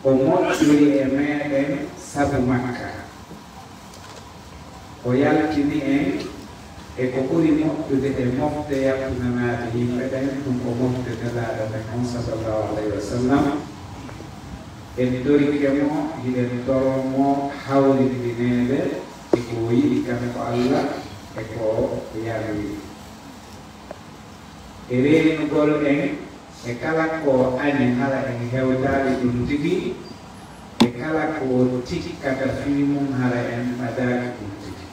o moƴƴiri e meɗen sabu makka o yaltini en e ko ɓuri moƴƴude e mofte yaltinanaade yimɓe ɓen ɗum ko mofte nelaɗo men on sallllahu alayhi wa sallam en dorikemo hiɗen toromo hawrindineede e ko yiɗi kanko Allah e ko yarwi e reenugol en e kala ko añi hala en hewtaali ɗum tigi e kala ko tikkata fii mum hala en ɓadaaki ɗum tigi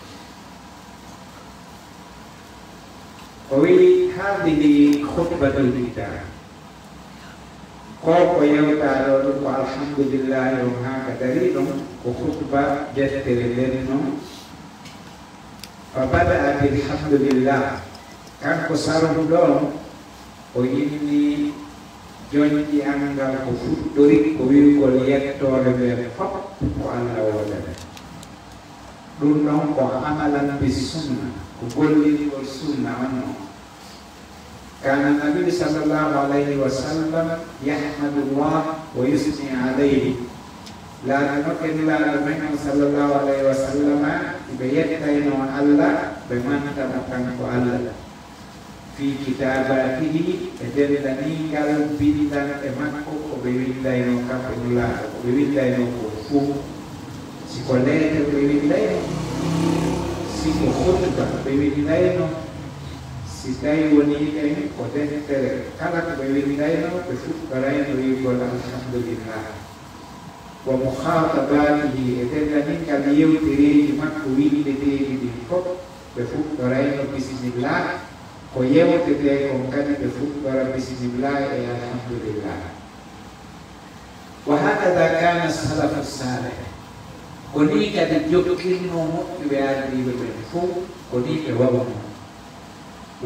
o wi'i haadihi khutbatul kitab ko yewtaɗo ɗum ko alhamdulillahi on haa ka dari ɗon ko khutba deftere leni noon fa bada'a bilhamdulillah kanko sarhu ɗon o yinni joñƴi angal ko fuɗɗori ko wirgol yettore ɓen fof ko Allah wodane ɗum ɗon ko amalan bi sunna ko gollirgol sunna on noon kana nabi sallallahu alayhi wa sallam yahmadullah wa yusni alayhi laana nokken laana men sallallahu alayhi wa sallam ɓe yettayno Allah ɓe mantama kanko Allah fi kitabatihi e dendanigal bindande makko ko ɓe windayno kamɓe nulaaɗo ko ɓe windayno ko fuu siko leetre ɓe windayno siko khutba ɓe windayno si tawi woni en ko deftere kala ko ɓe windayno ɓe fuɗɗorayno wigol alhamdulillah wa mukhatabatihi e dendaningal yewtereji makko windeteji ɗin fof ɓe fuɗɗorayno bisimillah ko yewtete kon kadi ɓe fuɗɗora bisimillah e alhamdulillah wa hakada kana salafu salih ko ni kadi jokkirno moƴƴuɓe ardiɓe ɓen fof ko ni ɓe wawno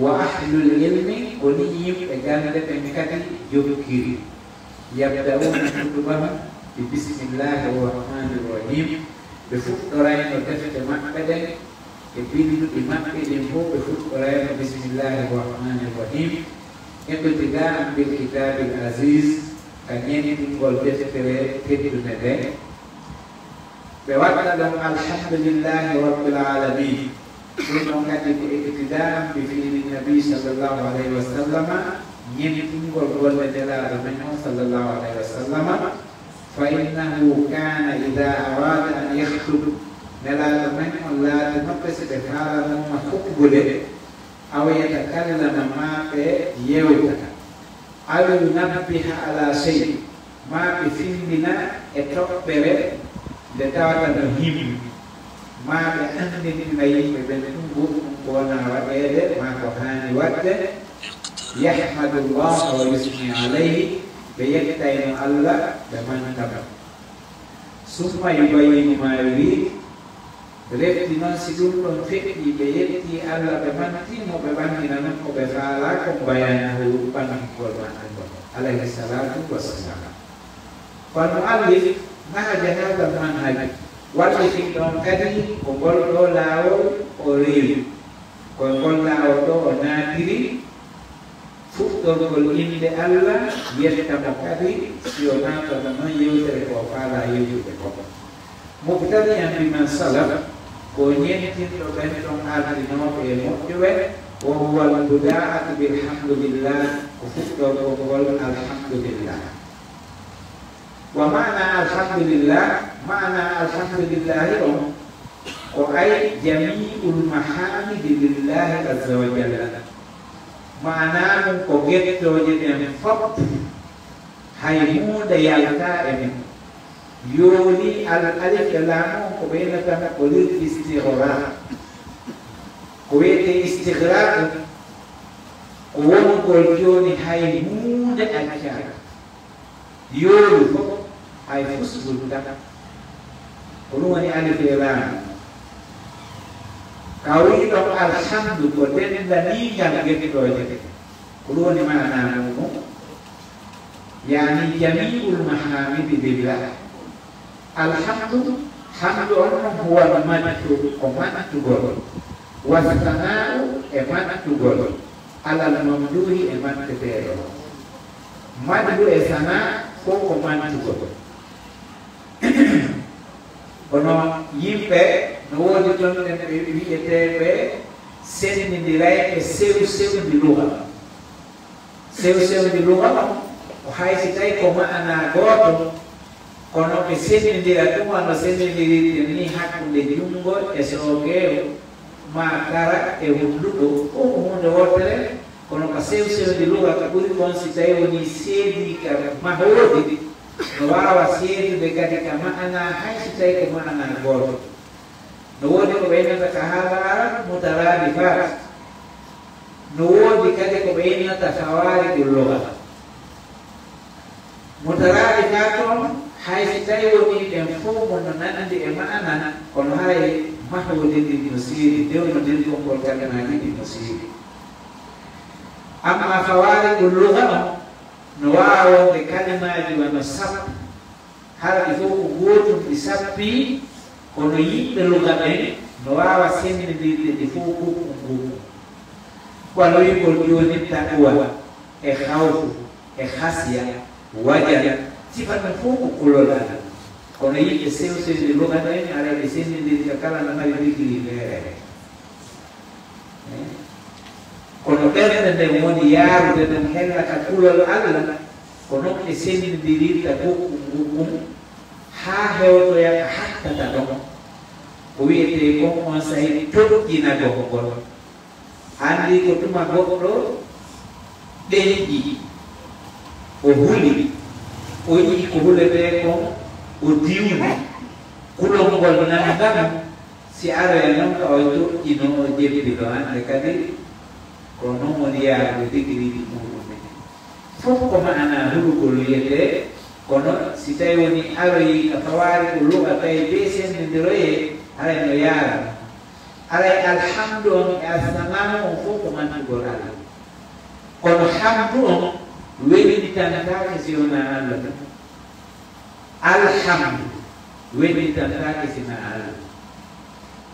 wa ahlul ilmi ko ni yimɓe gande ɓen kadi jokkiri yabda'una hudubahum bi bisimillahi rrahmani rrahim ɓe fuɗɗorayno defte maɓɓe ɗen e binduɗi maɓɓe ɗin fof ɓe fuɗɗorayno bisimillahi rrahmani rrahim ibtidaa'an bil kitabil aziz ka ñenɗingol deftere teddude nde ɓe waɗa ɗon alhamdulillahi rabbil alamin ɗum ɗon kadi ko ibtidaa'an bi fiili nabi sallllahu alayhi wa sallama ñenɗingol golle nelaɗo men on sallllahu alayhi wa sallama fa innahu kana ida arada an yahtub nelaɗo men on laade noɓɓe so ɓe haalanoma huɓɓude aw yatakallama ma ɓe yewta aw yunabbiha ala sey ma ɓe findina e toɓɓere nde tawata no himmi ma ɓe andinina yimɓe ɓen ɗum ɗum ko wona waɗede ma ko haani waɗde yahmadullah wa yusni alayhi ɓe yettayno Allah ɓe mantama summa yubayinu ma yurid refti noon si ɗum ɗon feƴƴi ɓe yetti Allah ɓe mantimo ɓe ɓandina noon ko ɓe faala ko bayanahu ɓangol maɓɓe ngol alayhi salatu wassalam kono allif nahaja hada manhaji walliti ɗon kadi ko ngol ɗo laawol o rewi koye ngol laawol ɗo o naatiri fuɗɗorgol inde Allah yettamo kadi si o naatana noon yewtere ko faala yewtude ko mubtadi'an biman salaf ko ñentinɗo ɓen ɗon ardinoɓe e moƴƴuɓe wo huwa albuda'atu bilhamdulillah ko fuɗɗorgol alhamdulillah wa mana alhamdulillahi on ko ay jami'ul mahamidi lillahi azza wa jalla mana mum ko gettoje ɗen fof hay hunde yalta e men yooni alif e laam ko ɓeynatama ko lil istighraq ko wiyete istighraq ko wongol jooni hay hunde accaka yooni fof hay fusgol tan ko ɗum woni alif e laam ka wi ɗon alhamdu ko dendanigal gettoje ɗe ko ɗum woni mana mum yani jami'ul mahamidi lillah alhamdu hamdu on huwa madhu ko mattugol wa sana'u e mattugol alal mamduhi e matteteɗo madhu e sana fof ko mattugol kono yimɓe no woodi ɗon en ɓe wiyeteɓe sendindiray e sew sewndi luga sew sewndi luga o haysi tawi ko ma'ana gooto kono ɓe sendindira ɗum wano sendindirirde ni hakkunde junngo e soogeewo ma kara e hunduɗo fof ko hunde wotere kono ko sew sewndi luga ko ɓuri kon si tawi woni seedi ka mahoodi no waawa seedude kadi ka ma'ana hay si tawi ko ma'ana gooto no woodi ko ɓeynata ka haala mutaradifaat no woodi kadi ko ɓeynata fawaaridu luga mutaradifaat on hay si tawi woni ɗen fof mono nanndi e ma'ana kono haray mahwodiri no seedi dewnodiri konngol kalanaji ɗi no seedi amma fawaaridu luga on no waawa wonde kalimaji wano sappo hara ɗi fof ko gootum ɗi sappi kono yimɓe luga ɓen no waawa sendindirde ɗi fof gokkum gokkum ɓaloygol jooni taqwa e hawfu e hasya wajal sifatno fof ko kulolala kono yimɓe sew sewde luga ɓen ara ɓe sendindirde kala no mari rigiri feere kono ɓernde nden woni yaarude ɗum hella ka kulol Allah ko noon ɓe sendindirirta gokkum gokkum haa hewtoya ko hattata ɗon ko wiyete kon on sahi toɗƴina gokgol anndi ko tuma goɗɗo ɗenƴi o huli o yii ko hulete kon o diwni kulol ngol nanndam si aroya noon ka o toɗƴino o jebbino hannde kadi ko noon woni yaarude digiriɗi muɗumen fof ko ma'ana hulugol wiyete kono si tawi woni aroyi ka fawaari ko luga tawi be sendindiroye haray no yaara aray alhamdu on e asanamu on fof ko mantugol Allah kono hamdu on weɗitantake si wona Allah tan alhamdu weɗitantake sina Allah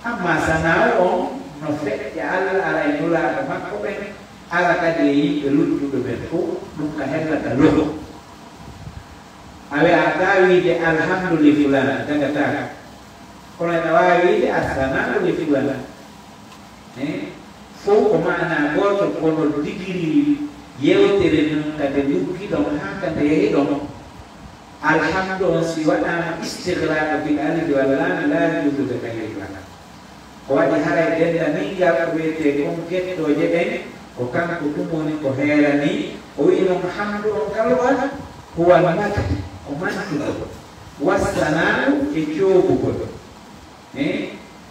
amma sanawu on no feƴƴe Allah aray nulaaɗo makko ɓen ala kadi e yimɓe luttuɓe ɓen fof ɗum ka hellata loho a wiyata wiide alhamdu li fulan dagataka kono ene waawi wiide assanatu li fulan fof ko ma'ana gooto kono digiri yewtere nun kade luggi ɗon haa kade yehi ɗon alhamdu on si waɗama istigraqu bil alif wal lam la yajuzu takayyuha ko waɗi haray dendanigal ko wiyete kon gettoje ɓen ko kanko ɗum woni ko heerani o wi noon hamdu on kalwa huwa lmata ko mantugol wassanau e coobugol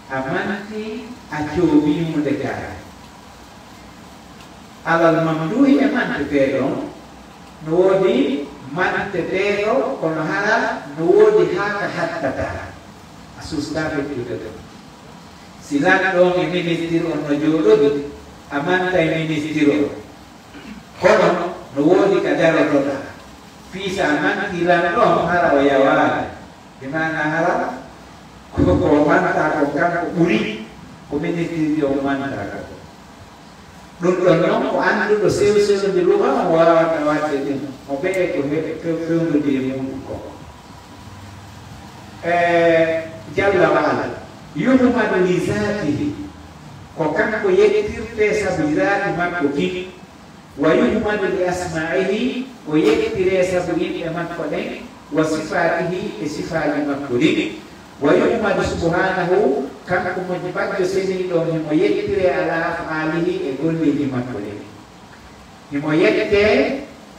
a manti a coobimude kaa alal mamduhi e manteteɗon no woodi manteteɗo kono hara no woodi haa ka hattata a susta fettude ɗon si lanɗon e ministre on no jooɗoɗi a manta e ministre o kono no woodi ka darotoɗa fiisa manti lanɗon hara o yawaade de mana hara ko manta ko kanko ɓuri ko ministre o mantaka ko ɗum ɗon noon ko annduɗo sew sewde luga o wawata wadde ɗum o ɓeye ko fewnude e muɗum ko jalla wa ala yuhmadu li zatihi ko kanko yettirte sabu zati makko kini wa yuhmadu li asma'ihi o yettire sabu yimɓe makko ɗen wa sifatihi e sifaji makko ɗiɗi wa yuhmadu subhanahu kanko mo baggo seniɗo himo yettire ala afalihi e golleji makko ɗen himo yette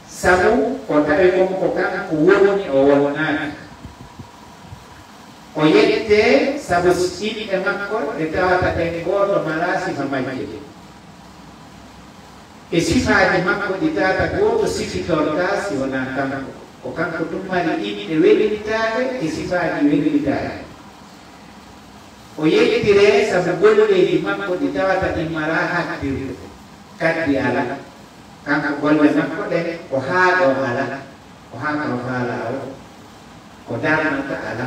sabu ko tawi konko kanko woni o wonnaki o yette sabu yimɓe makko ɓe tawata ɗen goto mala sifa majje e sifaji makko ɗi tawata goto sifitorta si wona kanko ko kanko ɗum mari yimɓe welɗitade e sifaji welɗitade o yettire sabu golleji makko ɗi tawata ɗi mala hattirde kaddi ala kanko golle makko ɗen ko haaɗo ala ko haaɗo faala o ko darnata ala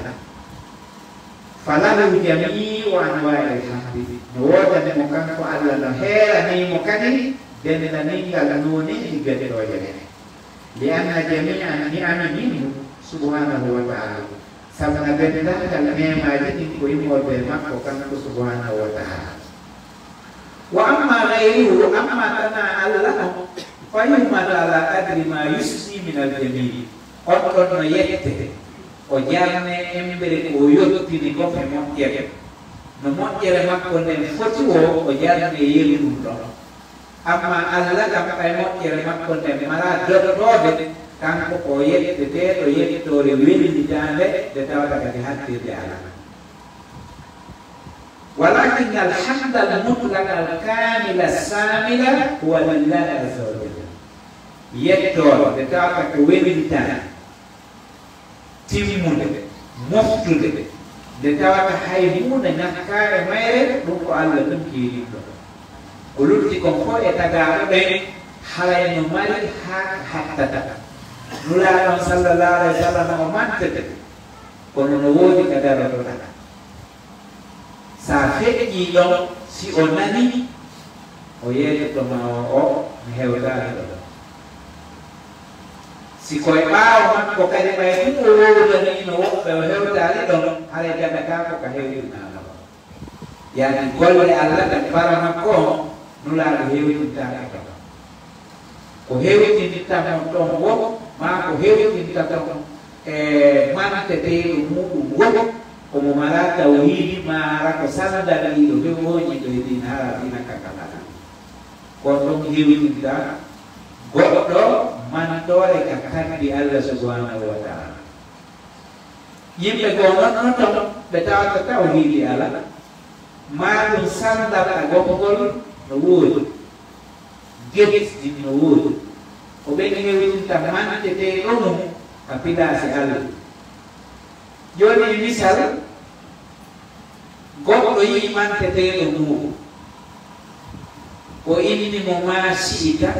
falahu jamiu anwa'i alhamdi no wodane mo kanko Allah no heeranimo kadi dendaningal noneji gaɗeɗoje ɗen li anna jami'a ni'ami minhu subhanahu wa ta'ala sabana benda kal nema ji ko yimo be makko kan ko subhanahu wa ta'ala wa amma ghayruhu amma kana Allah fa yumma ala qadri ma yusni min al-jamil on no yette o jarne embere ko yotti ni ko fe mon tiere no mon tiere makko ne foti o jarne yelu do amma Allah kam kay mon tiere makko ne mara do kanko ko yette te to yette to re weli jande de tawata kadi hatti de ala walakin alhamd al-mutlaq al-kamil as-samila huwa lillahi azza wa jalla yetto de tawata ko weli tan timmude moftude de tawata haymude nakkaare mayre ɗum ko Allah ɗum kiiri ɗo ko lutti kon fo e tagaɗo ɓen halayno mari ha hattata nulaɗon sallallahu alaihi wa sallam o mantete kono no woodi ka darotoɗa sa feƴƴi ɗon si o nani o yeetotoma o mi hewtani ɗo si koye ɓaawo makko kadi ɓay ɗum o wowdani no woɓɓe o hewtani ɗon haray ganda ka ko ka hewtinama yani golle Allah ɗe para makko o nulaɗo hewtintaka ɗon ko hewtinittamo ɗon wo ma ko hewtinta ɗon mantete muɗum wo komo mara tawhidi mara ko sandaniɗo ɓe woñi ɗo e din hara dina kakalana kon ɗon hewtinta goɗɗo mantore ka kandi Allah subhanahu wa ta'ala yimɓe go non ɗon ɓe tawata tawhidi Allah ma ɗum sandata gongol no woodi geɗɗi no woodi o ɓen hewtinta mantete ɗonum ka pilasi Allah joni misal goɗɗo yi manteteɗo muɗum o innimo ma si'ita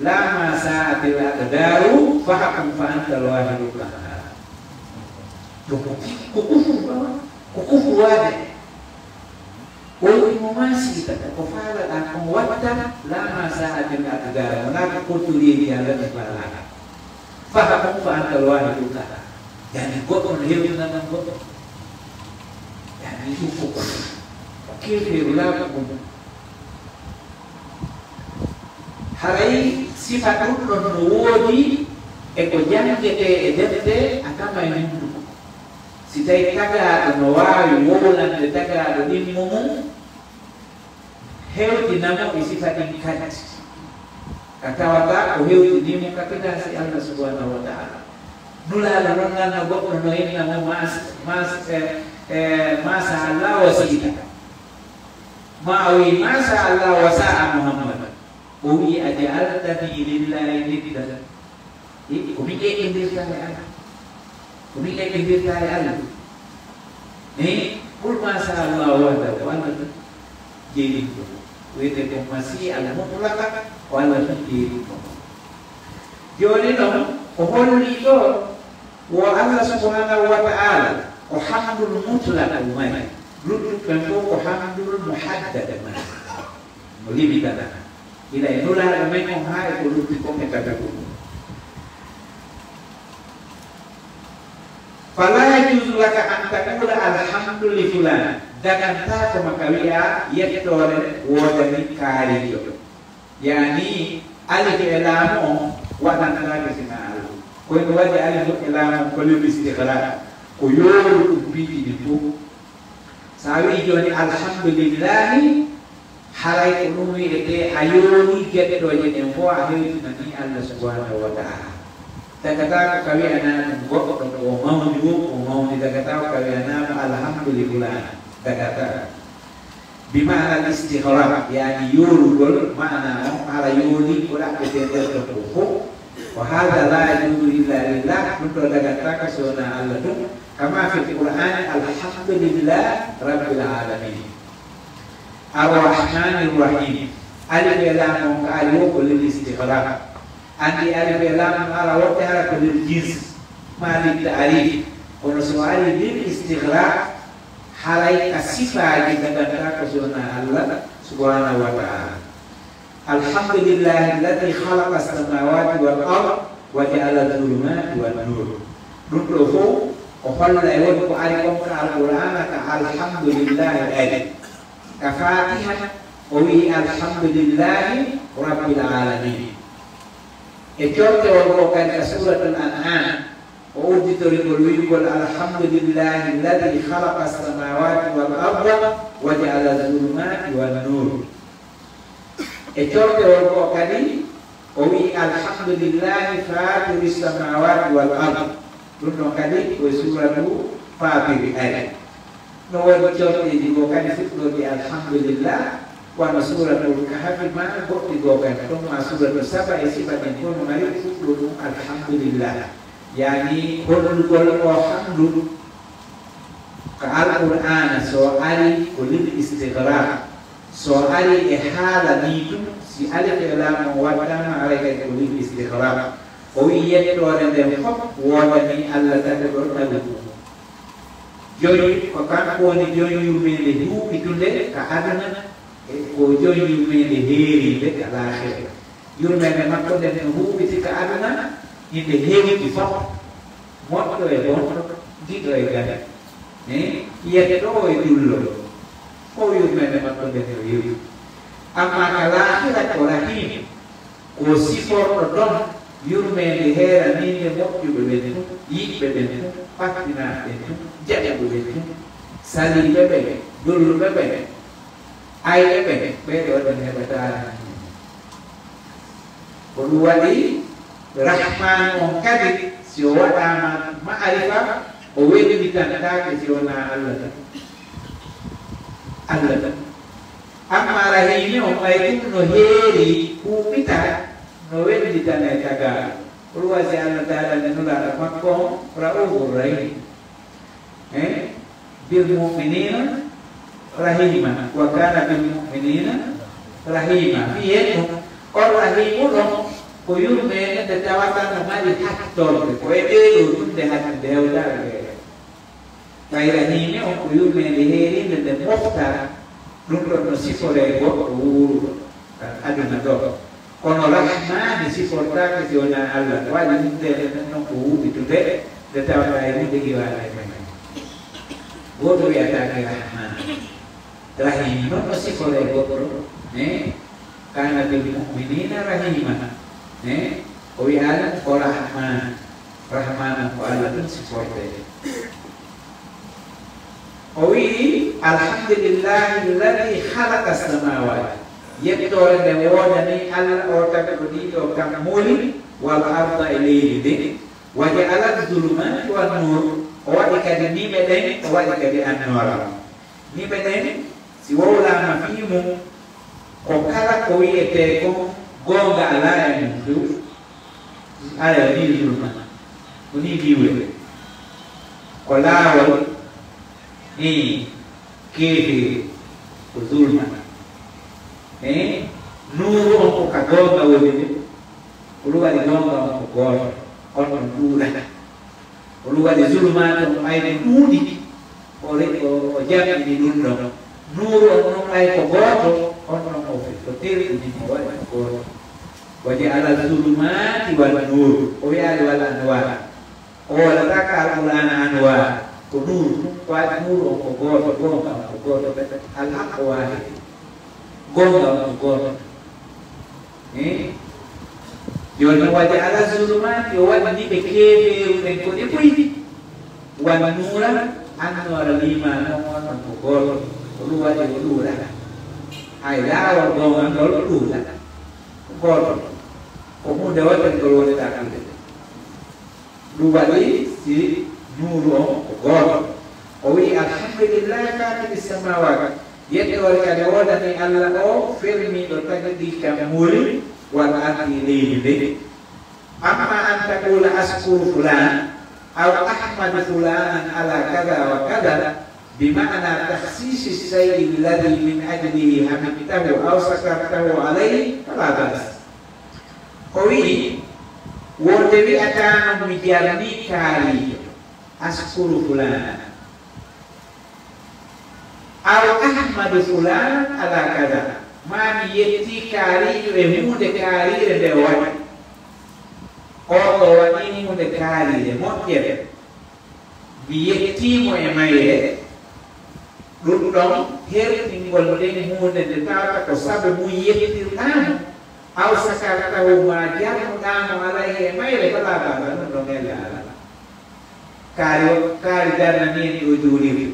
la ma sa'atil aqdaru fahkum fa anta al-wahidul qahhar ko kufur wade o innimo ma si'ita ko faalaɗa kon watta la ma sa'atil aqdaru wona ko turiidi Allah ɓe falaka fahkum fa anta al-wahidul qahhar yani goɗɗo no hewtinana goɗɗo yani ɗum fof kefeeru laaɓa ɗum haray sifa ɗum ɗon no woodi e ko jangete e defte a tama e hunduko si tawi tagaɗo no waawi wowlande tagaɗo ɗimmo mum hewtinamo e sifa ɗin kadi ka tawata ko hewtinimo ka pidasi Allah subhanahu wa ta'ala nulaala non ganna goɗɗo no innamo masa Allah wa siita ma wi masa Allah wa sa'a Muhammad o wi aja'altani lillahi niddan ko mi ƴeƴƴindirtare Allah ko mi ƴeƴƴindirtare Allah qul masa Allah wahdahu walla jeeɗin ɗo wiyete ko masi al mutlaqa walla tan jeeɗin ɗo joni ɗon o holli ɗo wo Allah subhanahu wa ta'ala o hamdul mutlaq mari luttuɓe fof ko hamdul muhaddad mari mo limitana ila e nulaɗo men on ha e ko lutti ko e tatago fala yajuzu laka an taqula alhamdu li fulan daganta ko maka wi'a yettore wodani kaarijo yani alif e laamo waɗantake sina Allah koyno waɗi alif e laamo ko lel istiqrar ko yoru ɗum piiɗiɗi fof sa wi joni alhamdulillahi haray ko ɗum wiyete a yooni geɗɗoje ɗen fof a hewtinani Allah subhanahu wa ta'ala dagata ko ka wi'anama goɗɗo o mawni wo o mawni dagata ko ka wi'anama alhamdulillah dagata bimana al-istighraq yani yorugol mana o ala yooni ko ɗaɓɓete nder ɗo fof wa hada la yajuzu illa lillah ɗum ɗo dagata ka sowona Allah ɗum kama fi l-Qur'an alhamdulillah rabbil alamin ar-rahmanir rahim alif e laam ko ali wo ko lil istighraq andi alif e laam ala woɓɓe ara ko lil jins ma lil ta'rif kono so ari lil istighraq haray ka sifaji daganta ko sowona Allah subhanahu wa ta'ala alhamdulillahi alladi khalaqa as-samawati wal ard wa ja'ala adh-dhulumati wan nur ɗum ɗo fof وقال يقول عليكم القرآن الحمد لله الآية كفاتحة وهي الحمد لله رب العالمين. إجابة وقال سورة الأنعام وأودت يقول الحمد لله الذي خلق السماوات والأرض وجعل الظلمات والنور. إجابة وقال وهي الحمد لله فاطر السماوات والأرض. Luno kali wa suratu Fatir ayat. No wa jote di gokan fitro di alhamdulillah wa suratul kahfi ma go di gokan to ma suratul saba isibat ko no mari fitro alhamdulillah. Yani qul alhamdulillah ka alquran soali kulil istighraq soali ihala nitu si alif lam wa dama alaika kulil istighraq. Owiye to rende fop wodani Allah tade do tagu joyi ko kan ko ni joyi yumele du itunde ka adana ko joyi yumele heri de ala akhir yurmene makko de hu biti ka adana inde heri di fop motto e bon dido e gada iye to e dullo ko yurmene makko de yuri amma kala akhir ko rahim ko sifo don yurmende hera ninde moƴƴuɓe ɓen yiɓɓe ɓen fattinaɓe jaɓeɓe ɓen saliɓe ɓe dulluɓe ɓe ayɓe ɓe ɓeyde waɗan heɓatara ko ɗum waɗi rahman on kadi si o waɗama ma'arifa o weɗɗitantake si wona allah tan allah tan amma rahimi on ɓay ɗum no heeri huɓɓita no wendi tane taga ruwasi Allah Ta'ala nenula makko raufur rahim bil mu'minina rahima wa kana bil mu'minina rahima fiye or rahimu no ko yurme de tawata no mari hattol ko e do tunde hatta dewda kay rahimi on ko yurme de heri de mofta dum no sifore go wuru aduna do kono rahman si porta ke siona Allah wala ninde no ko itu de tawata ini de giwala godo ya ta ke rahman rahim no si pore godo kana bil mu'minina rahimah o ya ko rahman ko Allah tun si porte o wi alhamdulillah alladhi khalaqa as-samawati yettore nde wodani Allah o taga ko ɗiɗo kam moli wal arda e leydi ndi waɗi ala zulumati wan nur o waɗi kadi niɓe ɗen o waɗi kadi annora niɓe ɗen si wowlama fimu ko kala ko wiyete ko gonga ala e mum dow aya ni zulma ko ni diwle ko laawol ni keefi ko zulma nuru on ko ka gonga woni ko waɗi gonga on ko goto on ɗon ɗuuɗa ko waɗi zulma on ayne ɗuuɗi o jaɓɓini ɗum ɗon nuru on ɗon ay ko goto on ɗon o terɗini o waɗi ko goto waɗi ala zulumati wal nur o wiyaali walla anwara o waɗata ka alqur'ana anwara ko nuru waɗi nuru on ko goto gonga on ko goto alhaqo wahid gonga on ko goto joni waɗi ala zulumati o waɗi ni ɓe keɓeruɗen ko ɗe ɓoyɗi wan nura annora limano on ko goto ko ɗum waɗi o ɗuuɗa hay laawol gonga ngol ɗuuɗa goto ko hunde waɗen ngol woneta kamɓe ɗum waɗi si nuru on ko goto o wi alhamdulillahi fatiri samawati yettore kadi wodani Allah o fermiɗo tagɗi kam muri walla ardi leydi nde amma an taqula askuru fulan aw ahmadu fulanan ala kada wa kada bima'na takhsisi sayyi alladhi min ajlihi hamidtahu aw sakartahu alayhi fala bas o wi wonde wi'atano mi jarni kaari askuru fulanan aw ahmadu fulan ala kada mami yetti kaariɗo e hunde kaarire nde waɗi o waɗini hunde kaarire moƴƴere yettimo e mayre ɗum ɗon hertingol nden hunde nde tawata ko sabu mum yettirɗamo aw sakara taw ma jarnuɗamo alay e mayre wala baba ɗum ɗon elle ala kaari darnani en ɗo jooɗiri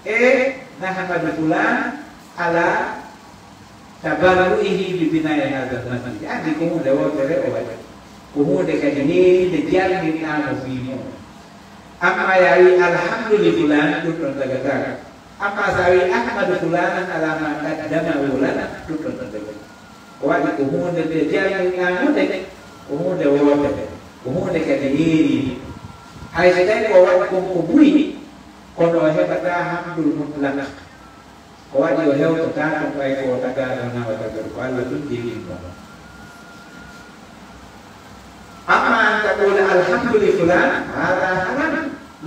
e nahamadu fulan ala tabarruihi bi binayi hada masjid andi ko hunde wotere o waɗi ko hunde kadi heeride jalnirɗamo fimo amma ya wi alhamdulillah fulan ɗum ɗon dagataka amma sa wi ahmadu fulanan ala ma qaddamahu lana ɗum ɗon dagata o waɗi ko hunde nde jalnirɗamo de ko hunde wotere ko hunde kadi heeride hay so tawi o waɗi konko ɓuuri kono o heɓata hamdul mutlaq ko waɗi o hewtota ɗum ɓay ko tagaɗo nawata ko Allah ɗum jegin ɗon amma an taqula alhamdulillah fulan hada haram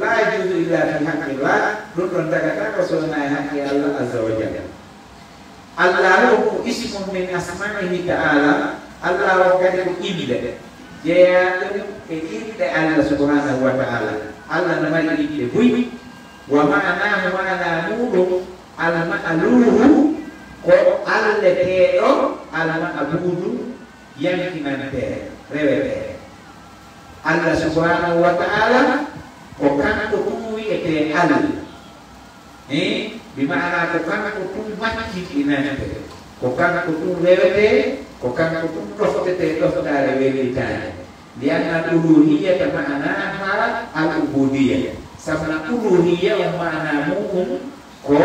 la yajuzu illa fi haqqillah ɗum ɗon tagata ko sowona e haqqi Allah azza wa jalla Allah lahu ismun min asma'ihi ta'ala Allah o kadi ko inde jeeyaɗum e inde Allah subhanahu wa ta'ala Allah no mari inde buy wa ma'anahu ma'ana muɗum alma'aluhu ko alleteɗo alma'abudu yankinante rewete Allah subhanahu wa ta'ala ko kanko ɗum wiyete Allah bi ma'ana ko kanko ɗum makkitinante ko kanko ɗum rewete ko kanko ɗum ɗoftete ɗoftare welitane lianna uluhiyata ma'anaha al-ubudiyya sabna uluhiyya o ma'ana muɗum ko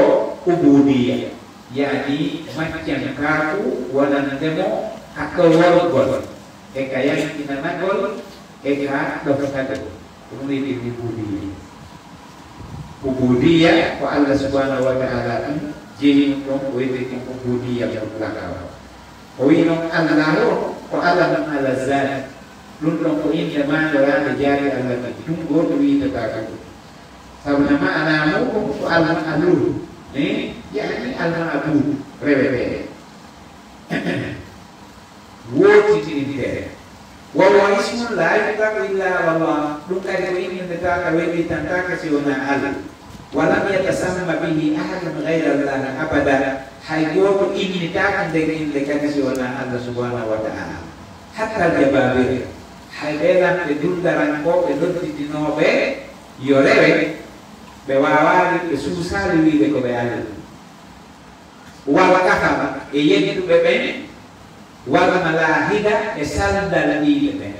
ubudiyya yani maccan kaku wonandemo hakka worgol e ka yankinanagol e ka ɗoftatagol ɗum wiyete ubudiyya ko Allah subhanahu wa ta'ala ɗum jeeyi ɗon ko wiyete ubudiyya mutlaka o wi noon Allah o ko Allah ɗum ala zati ɗum ɗon ko inde mandoraɓe jaari Allah tagi ɗum goto wiyetata kako sabuna ma'ana muɗum ko alma'alul yani alma'abud rewete wotitintere wawa ismun la yutaqu illa wallah ɗum kadi ko inde taka welitantaka si wona Allah walam yatasamma bihi ahadun ghayra Allah abada hay goto innitaka nder inde kadi si wona Allah subhanahu wa ta'ala hatta jababire hay ɓeɗan ɓe duldarankoɓe nodditinoɓe yo rewe ɓe wawani ɓe suusali wiide ko ɓe Allah walla kafama e yedduɓe ɓen walla malahida e saldalɗiɓe ɓen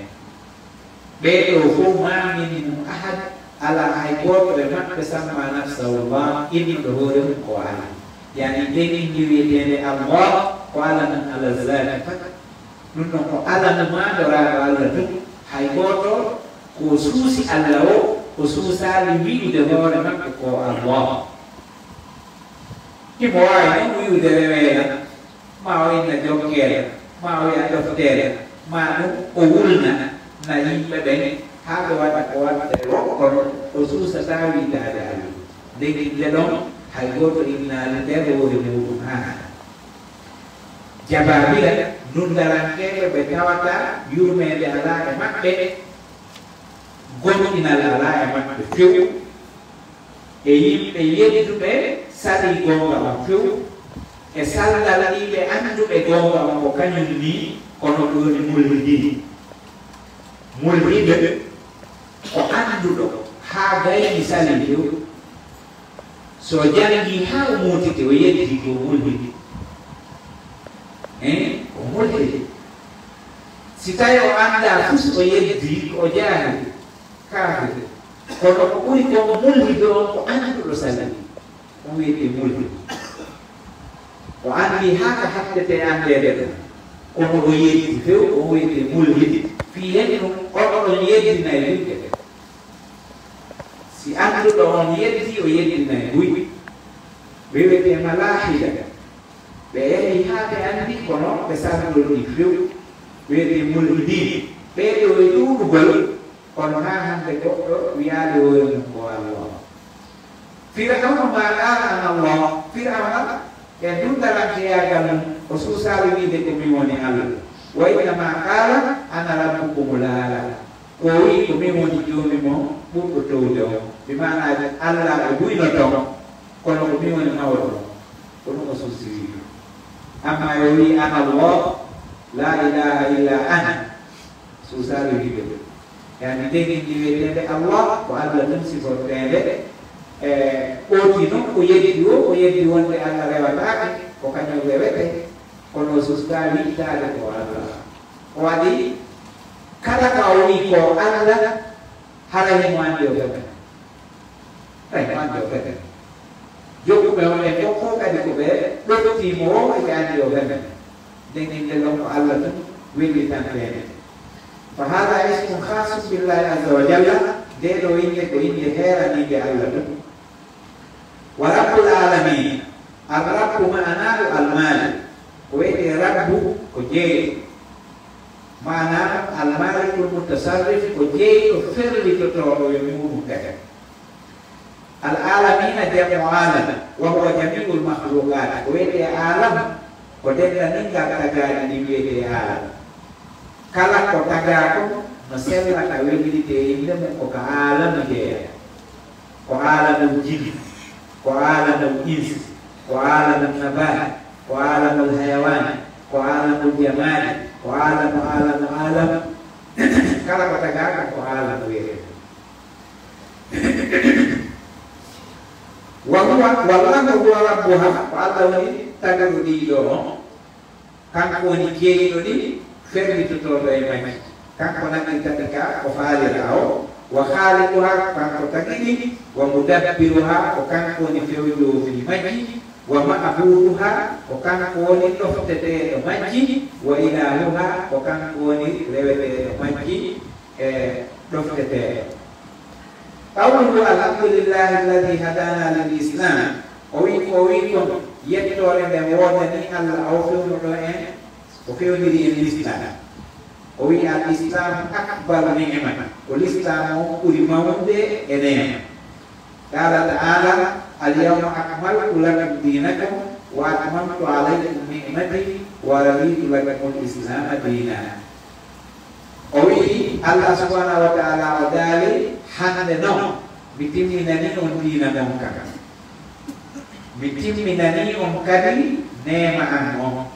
ɓeɗo fof mamini mum ahad ala hay goto ɓe maɓɓe samma nafsahullah innuɗo hoore mum ko Allah yani denindi wiyetede Allah ko Allah nan ala zati fat ɗum ɗon ko Allah no mandoraɗo Allah ɗum hay goto ko suusi Allah o ko suusali wiide hoore maɓɓe ko Allah imo wawi noon wiwde reweena ma o inna jokkere ma o wiya ɗoftere ma ɗum o wulna na yimɓe ɓen haa ɓe waɗa ko waɗte kono o suusata wiidade Allah nde ɗon hay goto innade nder hoore muɗum ha jababila nundarankeɓe ɓe tawata yurmede ala e maɓɓe gonɗinal ala e maɓɓe few e yimɓe yedduɓe sali gonga o few e saldalɗiɓe anduɓe gonga o ko kañum ni kono ɗoni mulhiɓe ko anduɗo ha gayni sali few so jangi ha o mutite o yeddi ko mulhiɓe o mulhiɓe si tawi o anda fus o yeddi o jaahi kafir kono ko ɓuri ko mulhiɓe on ko anduɗo sali on wiyete mulhiɓe o andi haka hattete andede ɗum kono o yeddi few o wiyete mulhiɓe fi hen ɗum oɗon yeddinayi wiide si anduɗo on yeddi o yeddinayi buy wiyete malahida ɓe yehi ha ɓe andi kono ɓe salɗoɗi few wiyete mulhiɗiɓe ɓeɗo e ɗuɗugol kono ha hande goɗɗo wiyaade woyno ko Allah Fir'auna ma qala ana Allah Fir'auna e dundarankeyagal mum o suusali wiide ko min woni Allah wa innama qala ana rabbukumul a'la o wi ko min woni joomi mo ɓurɗo towde o mi manaji allah e buyno ton kono ko mi woni mawɗo ko ɗum o sosiri amma yo wi ana allah la ilaha illa ana susari wiɓe yani ndegindi wiyetede allah ko allah ɗum sifortede ɓooti noon ko yeddi o yeddi wonde allah rewatake ko kañum rewete kono suska wittade ko allah o waɗi kala ka o wi ko allah hara himo andi o fete mo andi o fete jokkuɓe wone fof fof kadi ko ɓe ɗottimo o eɓe andi o fete ndeginde ɗon ko allah tum wellitantede fa hada ismu khasum billahi azza wa jalla nde ɗo inde ko inde heeranide allah tum wa rabbul alamin alrabbu ma'anahu almalik ko wiyete rabbu ko jeeyi manam almalikul mutasarrif ko jeeyi ko ferlitotoɗo e muɗum kadi al alamina jamo alam wa huwa jamiul makhluqat ko wiyete alam ko dendaningal tagaɗi ɗi wiyete alam kala ko tagako no sellata wellite yimɓe mum koko alam jeeya ko alamul jini ko alamul insi ko alamul nabat ko alamul hayawan ko alamul jamali ko alam kala ko tagaka ko alam wiyete wallahu huwa rabbuha ko allah woni tagaɗo ɗiɗo kanko woni jeeyiɗo ɗi ferlitotoɗo e majji kanko naggitata ka ko faalira o wa khaliquha kanko tagiɗi wa mudabbiruha ko kanko woni fewɗo fi majji wa ma'buduha ko kanko woni ɗofteteɗo majji wa ilahuha ko kanko woni reweteɗo majji e ɗofteteɗo qawluhu alhamdulillahi alladi hadana lil islam o wi kon yettore nde wodani allah o fewnuɗo en o fewniri en l'islam o wi al islam akbar ni'ma ko l'islam o ɓuri mawde e nema qala ta'ala al yawma akmaltu lakum dinakum wa atmamtu alaykum ni'mati wa raditu lakum al islam dina o wi allah subhanahu wa ta'ala o daali hande noon mi timminani on diina mon kaka mi timminani on kadi nema an on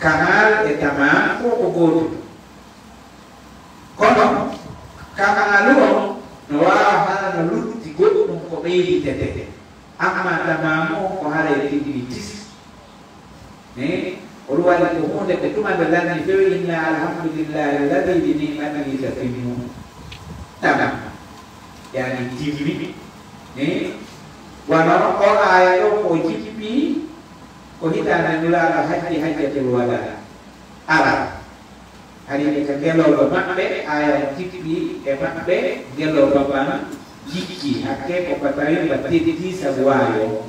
kamal e tamam ko ko goto kono kamalu on no wawa hana no lutti goɗɗum ko ɓeyditete amma tamam o ko haara e tiɗɗiɗi tis oɗum waɗi ko hunde ɓe tumaɓe lanni fewi inna alhamdulillahi alladi bi ni'matihi tatimmu tamam yani timmi wano o aya ɗo ko jippi ko hitande nulaɗo hajjatul wada ara hari ka geloɓe maɓɓe aya jippi e maɓɓe geloɓe ban jikki hakke ko batawi ba teddi sabu wayo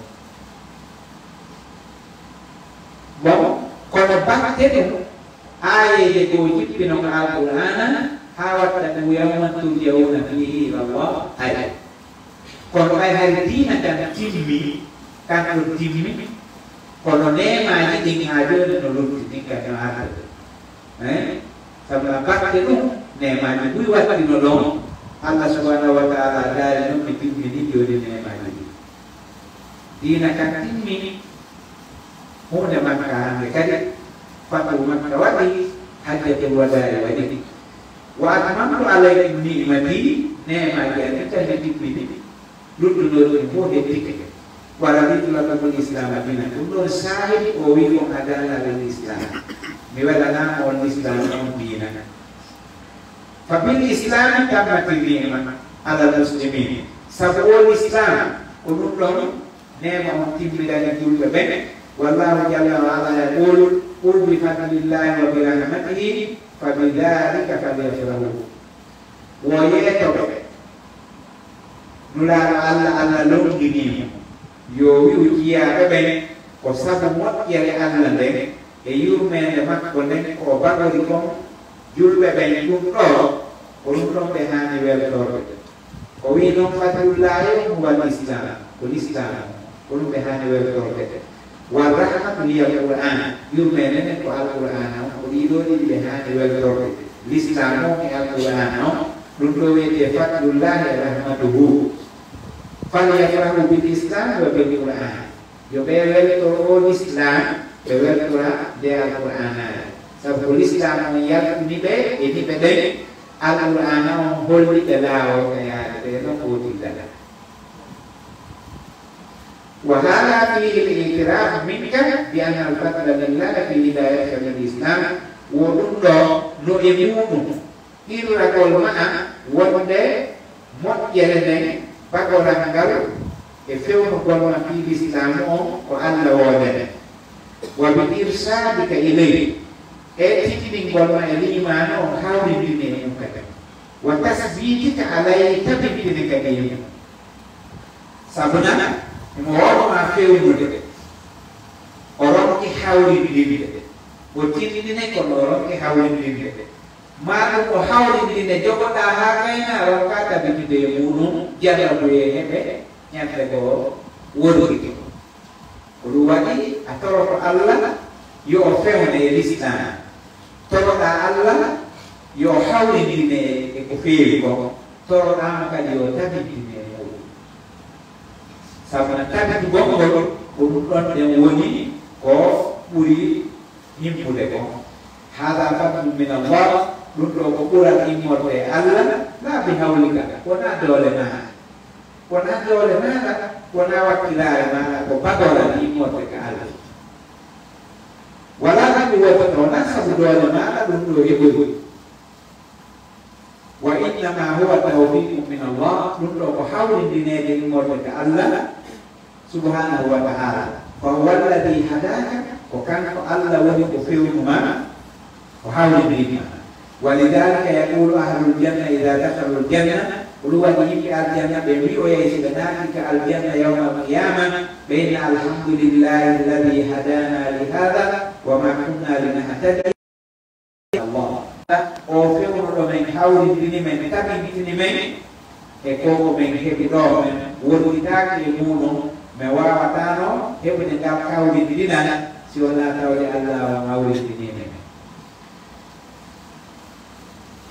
bon kono batte ɗum ayeje ko jippino ko alqur'ana ha watta ɗum yawman turja'una fihi ila Allah ay kono ay hay dina tan timmi kanko timmi kono nemaji ɗin ha joni no lutti ɗin kadi no arata sabu batte ɗum nemaji ɓuuri wattino ɗon Allah subhanahu wa ta'ala daari ɗum mi timmini joni nemaji ɗi dina kan timmini hunde makka hande kadi fatu makka waɗi hajjatul wada'i waɗi wa atmamtu alaykum ni'mati nemaji ani tande timmini luttuɗoɗo fof e tikke wa raditu lakum l-islam dina ɗum ɗon sahi o wi on hadana lil islam mi waɗanama on l'islam on dina fa bil islam tammati ni'ma ala muslimin sabu o l'islam ko ɗum ɗon nema on timmidani julɓe ɓe wallahu jalla wa ala yaqulu qul bi fadlillahi wa bi rahmatihi fa bi dhalika falyafrahu wo yeetoɓe nulaɗo allah longginimo yo wi'u jiyaɓe ɓene ko sabu moƴƴere allah nde e yurmede makko nden ko bagori kon julɓe ɓene ɗum ɗo ko ɗum ɗon ɓe hani weltorɓe ko wi noon fadlullahi huwa l'islam ko l'islam ko ɗum ɓe hani weltorɓe wal rahmatu hiya alquran yurmede nden ko alquran on ko ɗiɗo ɗiɗi ɓe hani weltorɓe l'islam on e alquran on Lundu wete fadlullahi rahmatuhu. Falyafrahu bil Islam wa bil Qur'an. Yo bewel to Islam, bewel to de Al-Qur'an. Sabul Islam yang ini be Al-Qur'an on holli dalaw kaya de no kodi dala. Wa hala fi al-i'tiraf minka bi anna al-fadla lillahi fi hidayati al-Islam wa dunno no emumu. Iru rakol ma'a wonde mot yelene bagola ngal e fewno golma fi l'Islam on ko Allah wonde. Wa bi irsadika ilayhi e titini golma e limano on hawri dine en kata. Wa tasbitika alayhi tabitini kadiyya. Sabuna mo ma fewno de. Oron ki hawri dine. O titini ko oron ki hawri dine. Maka ko hawri dine jogoda ha kayna ron kata bitide munu jalla do hebe nyante ko wodi ko wadi atoro ko Allah yo fewne l'Islam toroda Allah yo hawri dine e ko feewi ko toroda maka yo tabi dine mo sabana tabi gongol ko don de woni ko buri himpude ko hada fadlu min Allah. Lundu ko kurang imorte Allah la bihawlika kona dole na kona wakilare na ko bagola imorte ka Allah wala ka wa patona sabu dole na lundu ibu wa inna ma huwa tawfiq min Allah lundu ko hawli dine de imorte ka Allah subhanahu wa ta'ala fa huwa alladhi hadaka ko kan ko Allah woni ko fewu ma ko hawli dine. ولذلك يقول أهل الجنة إذا دخلوا الجنة قلوا يجي الجنة بمئة يسبناك الجنة يوم القيامة بين الحمد لله الذي هدانا لهذا وما كنا لنهتدي الله أوفر من حول الدين من تبي الدين من ekoko men hebido men wonitaki muno me wawatano hebde ngam kawli dina si wala tawli Allah wa mawli dina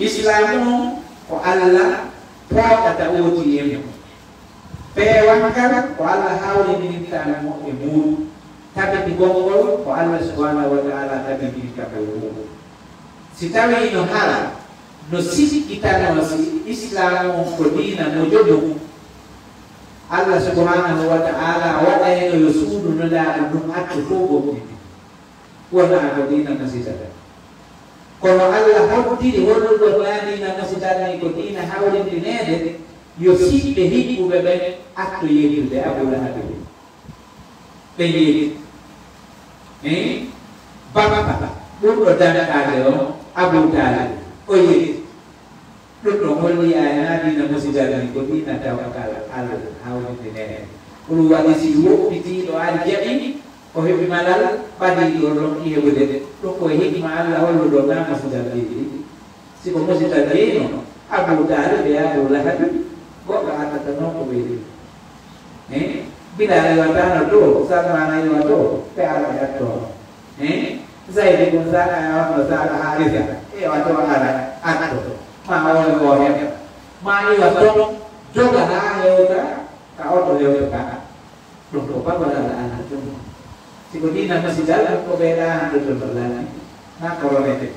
Islamu ko Allah poɗata oti emo pewankara ko Allah hawri minintano mo e muɗum tabiti gongol ko Allah subhanahu wa ta'ala tabitinta ko muɗum si tawi no hala no sikkitano si Islamu ko dina mo joɗum Allah subhanahu wa ta'ala waɗayno yo suudu no laaɗo ɗum accu fof gomɗiti wona ko dina no sitata kono Allah hoddiri wonnugo laanina musidarni ko dina hawrindinede yo siɓɓe hiɓɓuɓe ɓe atto yedirde Abu Lahab ɓe yeedi baba ɓurɗo danɗade o Abu Talib o yeedi ɗum ɗo holli ayana dina musidarni ko dina tawakal Allah hawrindinede ɗum waɗi si woɓɓitiɗo ari jaɓi o heɓi malal ɓadi ɗo ɗon heɓude ɗum koye hikma Allah holluɗo na musidarɗiɗi siko musidarɗino Abu Talib e Abu Lahab goɗɗo addata noon ko ɓeydi Bilal iwatano to Salman iwa to ɓe ala atto Zayd ibn Sa'd Haritha iwa to ala atto ma woni ko heɓa ma iwa to joga ha hewta ka oto hewta ka ɗum ko pagolala ala ɗum siko dina masih dalam perbedaan betul berlani na koronete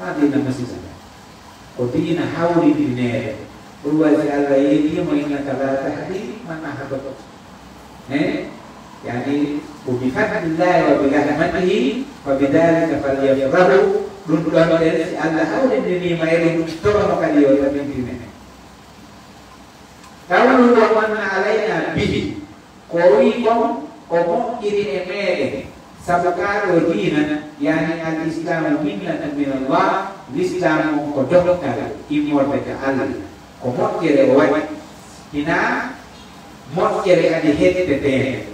na dina masih dalam ko dina hawri dinere ulwa Allah yedi mo inna kala tahdi man ahabba yani bi fadlillahi wa bi rahmatihi wa bidzalika falyafrahu dun si Allah hawri dini mayri toro kaliyo tabi dine kalau wa man alaina bihi koi kom komo kiri emere sabakaro dina yani al-Islam minnatan min Allah l'Islam ko dokka imorte ka Allah ko moƴƴere waɗi hina moƴƴere kadi hettete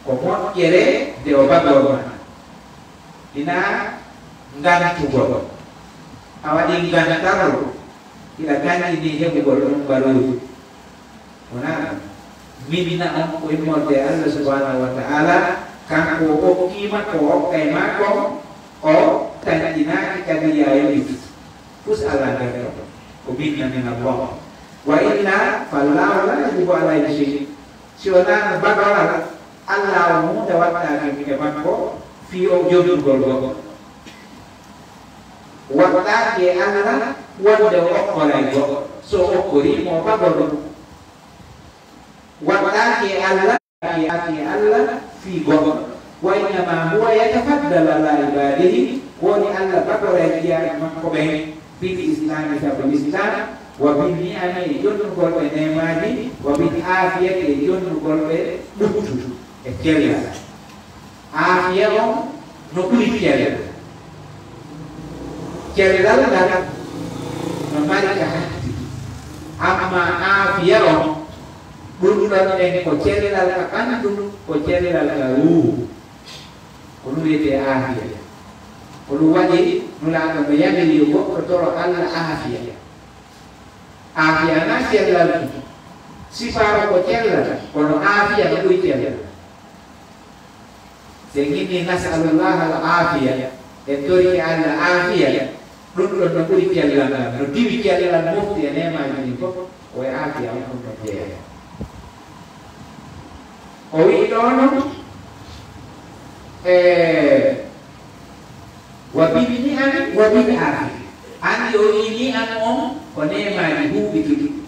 ko moƴƴere nde o bagorma hina ngantugol a waɗi ngantaro ila gandini heɓugol ɗum baluji wona minna on ko immorde Allah subhanahu wa ta'ala kanko hokkima ko hokkay makko o tañɗinaki kadi yayoyi pus Allah ndeto minna min Allah wa illa fallahu la yajibu alayhi shay siwana bagala Allah mu dawatta ke mi makko fi o jodul golgo wata ke Allah wanda okkolay go so okkori mo bagolo wata ke Allah ke Allah fi go wa inma huwa yatafaddal ala ibadihi wa ni Allah bagolo ya makko be bil islam bil islam wa bil ni'ami jodul golbe nemaji wa bil afiyati jodul golbe dutu e kella afiya no kuli kella kella dala no mari ka hatti amma afiya dulu dan ko kella ka kan dulu ko kella ka ko wiyete afiya ko wadi nula ka bayani yo ko toro alla afiya afiya na kella sifara ko kella ko afiya no kella Segini nas'alullah al-afiyah Entori al-afiyah Dulu no kuli kialan no diwi kialan mufti nema ni ko o afiyah on ko je o wi dono wa bibini an wa bibi afiyah ani o ini an on ko nema ni hu bitu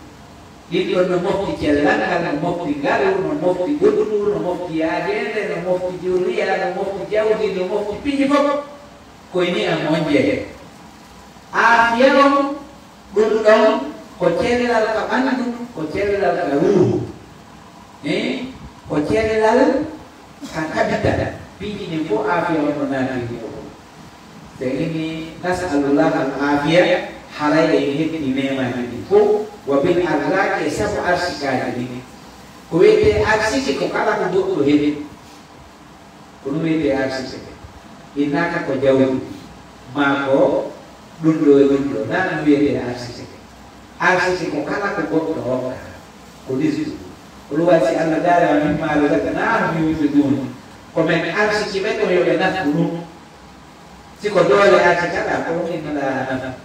Jadi no mufti kialan no mufti garu no mufti gudu no mufti agende no mufti julia no mufti jaudi no mufti pinji fop ko ini amonje afiyaron gudu don ko celal ka andu ko celal ka ruhu ko celal ka kabita pinji ni fo afiyaron no nani ini nas'alullah al-afiyah halai ini nema ni fo wabil arzaki sabu arsika ini kuwete arsiki ko kala ko dotto hedi ko wete arsiki innaka ko jawdi mako dundo nan wete arsiki ko kala ko dotto ko disi ko wasi Allah dara min ma razaqna mi yuzidun ko men arsiki be ko yo na kunu siko dole arsiki kala ko min na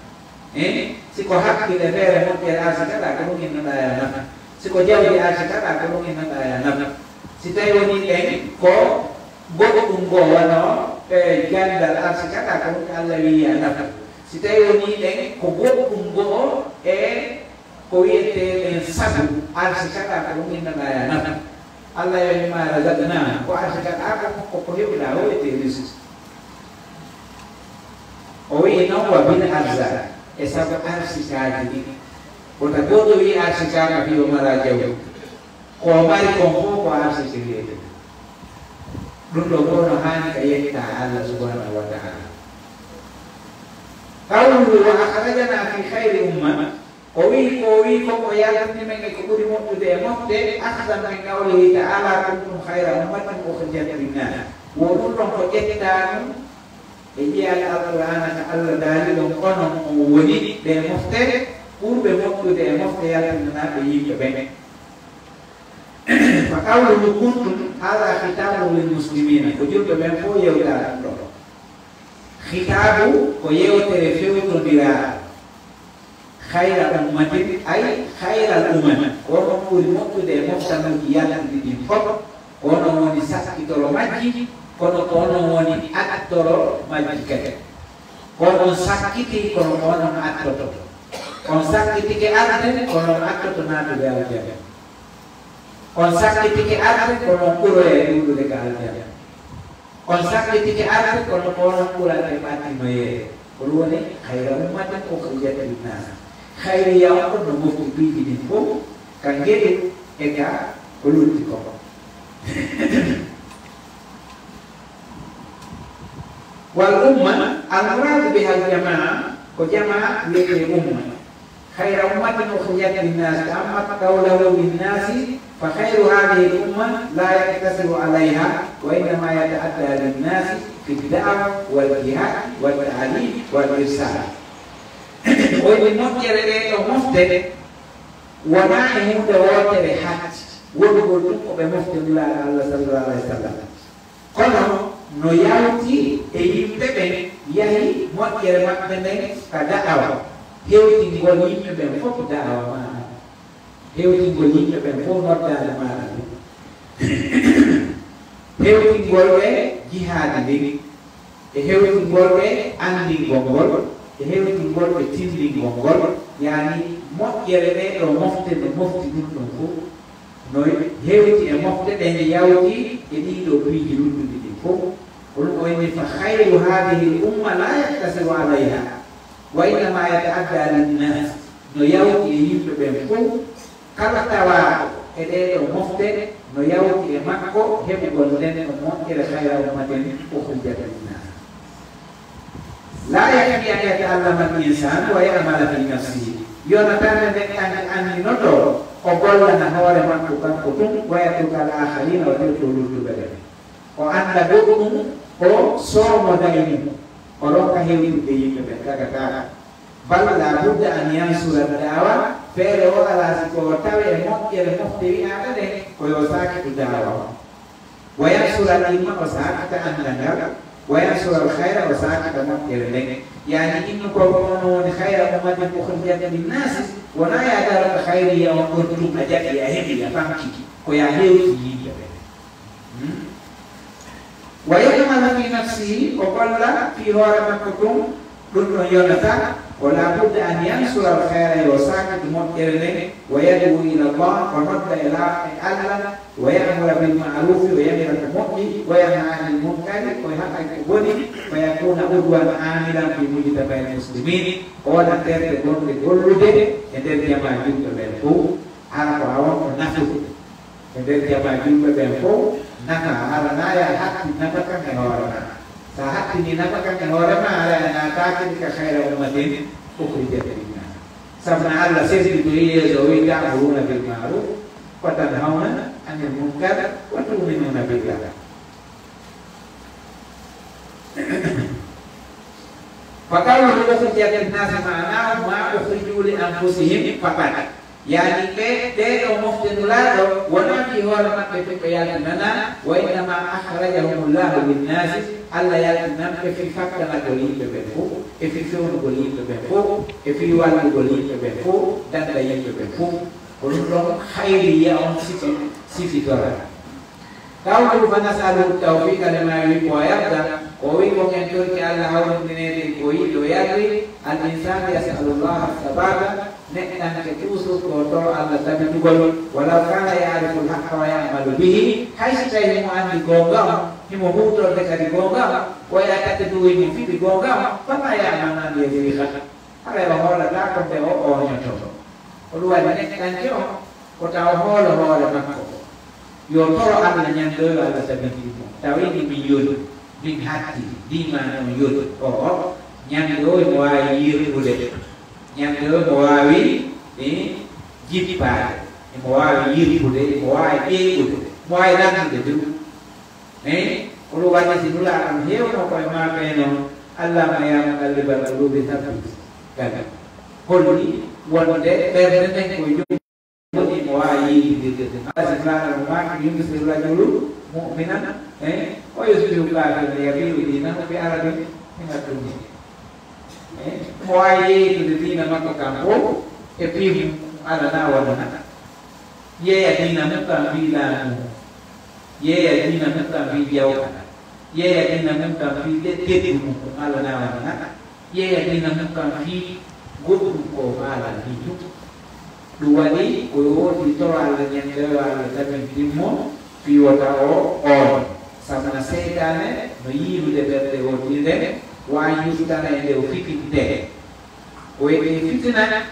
siko haki le vere monti asikata kulungin na siko jawi asikata kulungin na sitai woni eng ko godungo wano gandal asikata kulungin allawi na sitai woni eng ko godungo ko yete sabu asikata kulungin na Allah ya ma razaqna ko asikata ko yula o yete risis o ino wa bin azza esa arsika ini kota todo wi arsika ka biyo marajew ko mari ko ko arsika ini dundo ko hani ka yenta Allah subhanahu wa ta'ala qawlu wa akhrajana fi khairi umma ko ya ni menge ko buri mo de motte akhdan min qawlihi ta'ala kuntum khaira ummatin ukhrijat lin-nas wa dundo ko yetta Iya al-Quran Allah dari dong kono woni be mofte urbe moftu de mofte ya na be yibe be fa qawlu kuntum hadha khitabu lil muslimin ko jurbe be fo yewda do khitabu ko yewtere fewto dira khayra ummatin ay khayra ummat ko uri moftu de mofta no yalla di fop kono woni sakki to majji kono woni attoro majjikate kono sakiti kono attoto on sakiti ke arde kono attoto naatu be aljanna on sakiti ke arde kono kuro e dudu de aljanna on sakiti ke arde kono kura de mati maye woni khayra ummatin ko khrijat linnas khayri ya ko no mufti bi ni ko kan gede ega uluti ko wal umma al-murad bihal jamaah ko jamaah li umma khairu ummatin ukhrijat lin-nas amma qawluhu lin-nas fa khairu hadhihi al-umma la yaktasiru 'alayha wa innama yata'adda lin-nas fi ad-da'wa wal jihad wal ta'lim wal irsal o no quiere lo mofte wa na'imu dawatir hajj wo ko be mofte Allah sallallahu alaihi wasallam kono no yauti e yimɓe ɓe yahi moƴƴere maɓɓe nden ka da'awa hewtingol yimɓe ɓen fof daawa maɗa hewtingol yimɓe ɓen fof noddade maɗa hewtingol ɓe jihaade ndin e hewtingol ɓe andingol ngol e hewtingol ɓe tindingol ngol yani moƴƴere ɗe ɗo mofte no mofti ɗum ɗon fof no hewti e mofte ɗe nde yawti e ɗiɗo piiji luttuɗi ɗin fof ɗum oyni fa hayru hadihi l umma la yaktasiru alayha wa innama yataadda linnas no yawti e yimɓe ɓen fof kala tawaɗo e ɗeɗo mofte no yawti e makko heɓugol nden no moƴƴere hayra ummaten ukhrijat linnas la yakfi an yataallama al insan wa yamala fi nafsihi yonatande nden andinoto o gollana hoore makko kanko tum wayatuka al akharina wa tirto luttuɓe ɓen o anda goɗɗum o soomo dayni o ronka hewtude yimɓe ɓen tagata bal la budda an yansura dawa feere o ala siko o tawi e moƴƴere mofte wi'aɗa ɗe koyo sakitu dawa wa yansura al ilma o sakita andangal wa yansura al hayra o sakita moƴƴere nden yani innu ko ono woni hayra ummatin ukhrijat linnasi wona yadarata hayriya on ɗon ɗum a jaɓi a heɓi a famtiki ko ya hewti yimɓe ɓen wa yamala fi nafsihi o golla fi hoore makko tum ɗum ɗon yonata wala budda an yansura al hayra yo sakitu moƴƴere nden wa yad'u ila llah o nodda e allah wa ya'mura bil ma'rufi wa yamira ko moƴƴi wa yanha anil munkari ko haɗa ko boni fa yakuna udwan amilan fi mujtama al muslimin o waɗa terde gonɗe gollude e nder jama julɓe ɓen fof hala ko a wonko nafude e nder jama julɓe ɓen fof nafa harana ya hakki nafa kan e hoore ma sa hakkini nafa kan e hoore ma ala natakini ka hayra ummatin ukhrijat linnas sabna allah sesdi to yeeso o wi ta'muruna bil ma'ruf wa tanhawna anil munkar wa tu'minuna billah فقالوا لأخرجت الناس معناه ما أخرجوا لأنفسهم فقط يعني ده مفتن لا ولا في هذا ما كتبيان لنا وإنما أخرجهم الله للناس ألا يأتنا في فقط قليل بفو في فيون قليل بفو في والد قليل بفو dan lain befo kullu khairi ya on sifi dora kau bana salu taufiq lima yuwa yabda koi ko ngento ki Allah hawon ne koi do yari al insan yasalullah sababa ne an ke tusu ko to Allah tabi tugol walau kana ya'rifu al haqqa wa ya'malu bihi haisa mu an gonga ni mo huto de kadi gonga wa ya tatu ni fi gonga pata ya mana dia fi khat ara ba hola ta ko te o nyoto o luwa ne kan ke o ta hola makko yo toro Allah nyando Allah tabi tawi ni biyun bin hati di mana yud oh nyando mo ayir bude nyando mo awi ni jipa mo ayir bude mo ayi bude mo ayi dan de du ulu wani sinula am heo no ko ma peno Allah ma ya qalibal qulubi tabbit kan holni wonde berde ko yudi mo ayi de asifana ma ki yumi sirla julu mu'minan o yusbihu kafiran yabiu dinahu bi arabin min ad-dunya mo ayi de dina makko kampo e pi ala na wala ye ya dina makka bila ye ya dina makka bi yaw ye ya dina makka bi de ala na wala ye ya dina makka bi gudu ko ala hidu duwani ko di to ala nyande ala tamen dimmo fi wata o on samana seydane no yiilude berde o tinde wa yustana e nde o fitinde o e fitina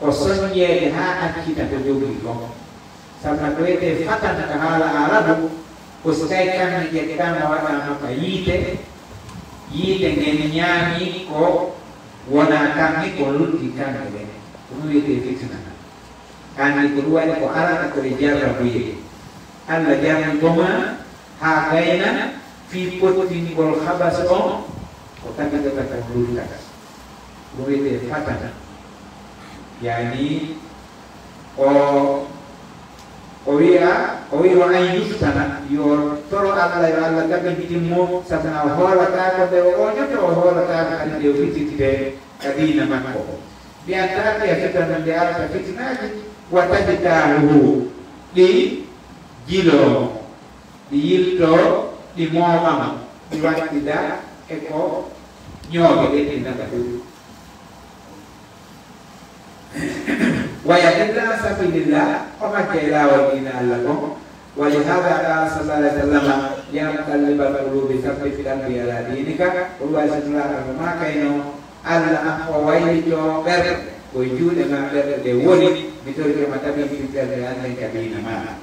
o soññeede ha accita ko jogii ko samana ko wiyete fatanta ka haala arabu ko so tawi kamne ƴettama waɗama ka yiite ngeni ñaami ko wona kamne ko lutti kamɓe ɓe ɗum wiyete fitina kandi ko ɗum waɗi ko arata koye jarrabuye Allah jarni goma ha gayna fi pottingol habas on ko tagata ka lulata ɗum wiyete fatana yani o wi'a an yuftana yo toro Allah yo Allah tabitimmo satana hoolata ko nde o ñoto o hoolata ko adi nde o fititide ka diina makko di antara ya kita mendial fitnah wa tajtahu di jilo di yilto di momam di wattida eko nyoge de tinda batu wa yadilla sabilillah wa ma kaila wa dina lakum wa lihada qala sallallahu alaihi wasallam ya muqallibal qulubi tsabbit qalbi ala dinika wa sallallahu ma kaino alla aqwaili jo ber ko juude ma ber de woni bitori ke matabi bitere ande kabina ma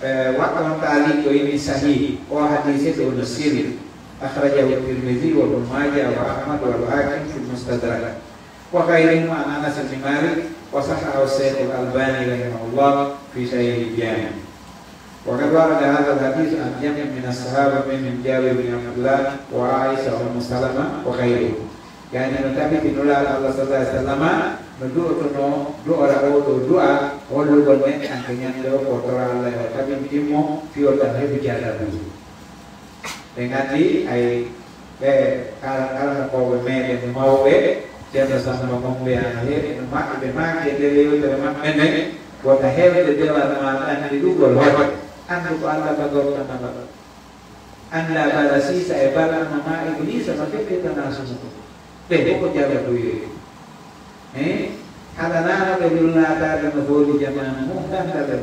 wa ta'ali ko ini sahih wa hadis itu sirri akhrajahu at-Tirmidzi wa Ibnu Majah wa Ahmad wa Hakim fi Mustadrak wa ghairuhuma an Anas bin Malik wa sahahu Syekh Al-Albani rahimahullah fi Sahih al-Jami' wa qad warada hadha al-hadits an jami' min as-sahaba min Jabir bin Abdullah wa Aisyah wa Salama wa ghairuhum yani nabi binullah Allah sallallahu alaihi wasallam doa wolu gonne angkanya do kotoran Allah tapi bimo fiota he bicara dulu dengan di ai kala ko me de mau be jangan sama ngomong be akhir mak be mak de lew de mak mene ko ta he de de la ma an di dugol hot an ko Allah bagor nama an la balasi sa ebala mama iblis sama ke nasu be ko jaga duwe halana billuna ta da mabudi jama'an muhdan da da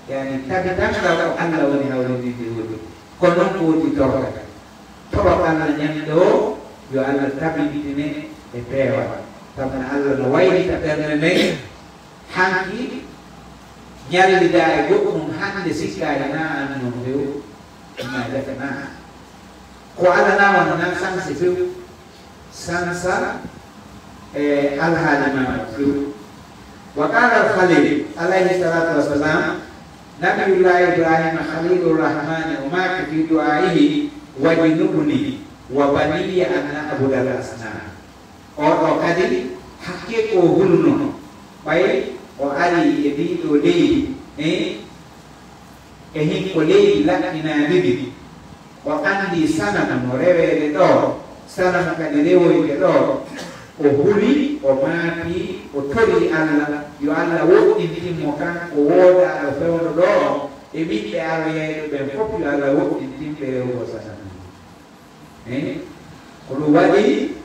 yani tabi tanga Allah wani hawli di wudi kono ko di torka Allah nyando yo Allah tabi ditine e pewa tamana Allah no wayni ta terne hanki nyari lidai go mun hande sikka na an no do ma da kana ko ala na wana san sifu sansa al-hadima wa qala al-khalil alaihi salatu wassalam nabiyullah Ibrahim khalilur rahman wa ma fi du'aihi wa junubni wa baniya an na'budu al-asnam o kadi hakke ko hulno bay o ari edi do de hin ko le lakina bibi wa andi sana no rewe de do sana kadirewo de do o huli o mati o tori Allah yo Allah wo indi mo kan o woda o fewno do e bitte awe be fofu Allah wo indi be o sana ko wadi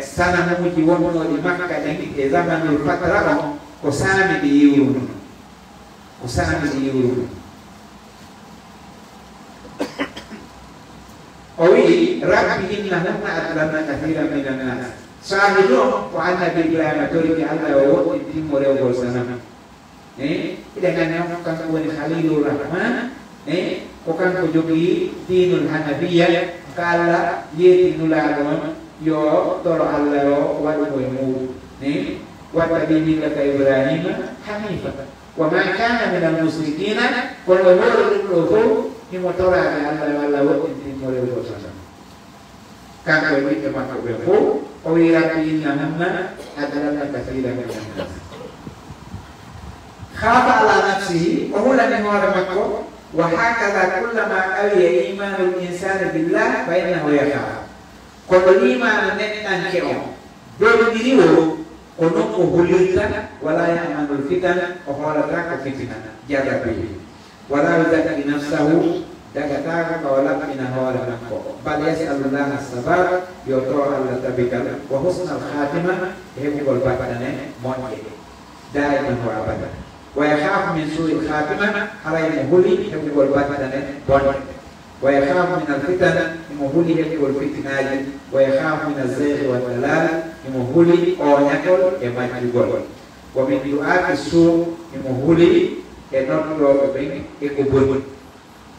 sana mo ji wono di Makka dan e zamanul fatra ko sana di yiwu ko sana di yiwu Owi rabbi innahunna adlanna kathiran minan nas. Sahidu wa anna bil qiyamati bi Allah wa timmo rew gol sana. Dengan yang kan ko ni Khalilur Rahman, ko kan ko jogi dinul Hanafiyah kala ye dinul agama yo toro Allah wa ko mu. Wa tabi millata Ibrahim hanifa. Wa ma kana minal musyrikin wa lahu ni motora Allah wa mulai berusaha. Kakak ini termasuk berfu, awiratin namanya adalah kasihan yang besar. Khafa ala nafsi, awulan yang orang makro, wahakala kullama awiya imanul insan billah, bainahu yakhaf. Kalau iman netan keo, dulu diriu, kono kuhulita, walaya amanul fitan, oholataka fitina, jaga pilih. Walau zakati nafsahu daga kawalan ina hawala nakko bal yas'alullah as-sabar yoto Allah tabikal wa husnul khatimah hebul badane monye daiman wa abada wa yakhaf min su'il khatimah alayhi huli hebul badane bon wa yakhaf min al-fitan muhuli hebul fitnaji wa yakhaf min az-zayg wa dalal muhuli o nyakol e majugol wa min du'ati su muhuli e notto be e kubun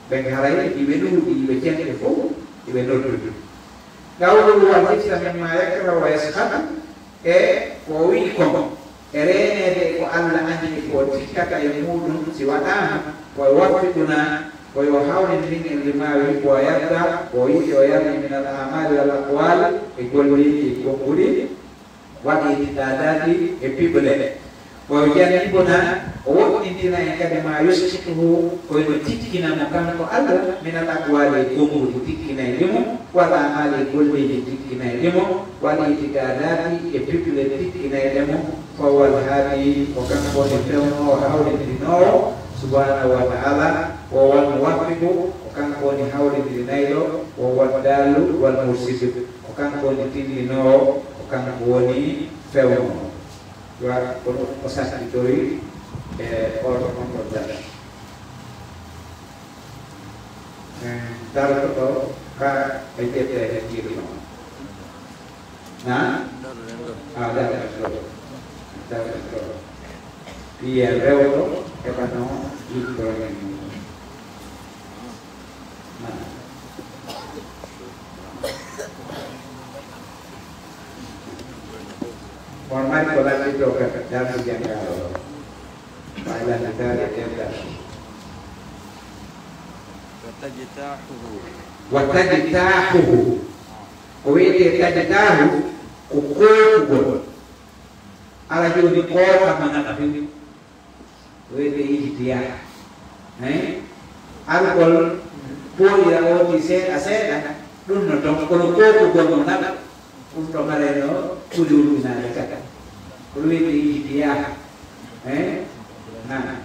Bengharai di menu di bagian info di menu dulu. Kalau luar kita memang kalau eskan koi kom ere ko Allah anji ko tikata yang mudun siwata ko waktu tuna ko hawlin min limawi ko ayata ko yoyan min al-amal wal aqwal ikoli ko kuri wadi tadati epibele ko yani ibuna o intina en kade ma yusqihu ko no tikkina mo kanko Allah min al aqwali gomru tikkina limo wala amali golbe tikkina limo wala itikadati e pipile tikkina limo fa wal hadi o kanko de fewno hawde dino subhanahu wa ta'ala wa wal muwaffiqu o kanko ni hawde dinaylo wa wal dalu wal mursid o kanko ni tindino o kanko woni fewno wa ko sasati tori orang mengorbankan. Dalam itu kah itu kiri mana? Nah, ada itu. Dia rewel kepada itu orang ini. Nah, formal kalau itu dalam jangka Baiklah kita lihat. Watajtahu. Kuwiti tajtahu kukul. Ala juu di kota mengatakan. Kuwiti ijtihad. Alkohol pun ya oti asena. Dun notong kalau kukul mengenal untuk maleno kudu nada. Kuwiti ijtihad. Nah,